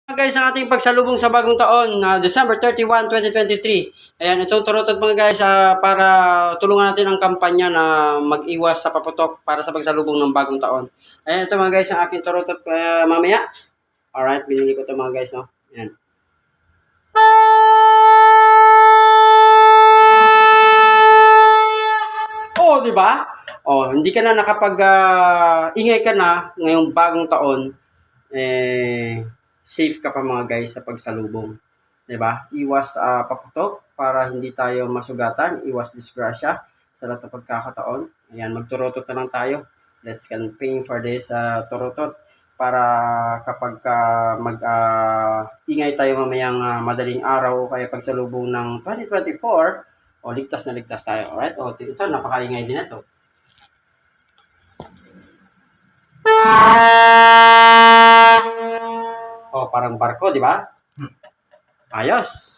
Guys, ang ating pagsalubong sa bagong taon na December 31, 2023. Ayan, itong turutot mga guys para tulungan natin ang kampanya na mag-iwas sa paputok para sa pagsalubong ng bagong taon. Ayan, ito mga guys, ang aking turutot mamaya. Alright, binili ko ito mga guys, no? Ayan. Oh, di ba? Oh, hindi ka na ingay ka na ngayong bagong taon. Safe ka pa mga guys sa pagsalubong. 'Di ba? Iwas paputok para hindi tayo masugatan, iwas disgrasya sa lahat ng pagkakataon. Ayan, magturotot na lang tayo. Let's campaign for this turotot para kapag ingay tayo mamayang madaling araw o kaya pagsalubong ng 2024, o ligtas na ligtas tayo. Alright? O, ito, napakaingay din ito. Oh, parang barko, di ba? Ayos.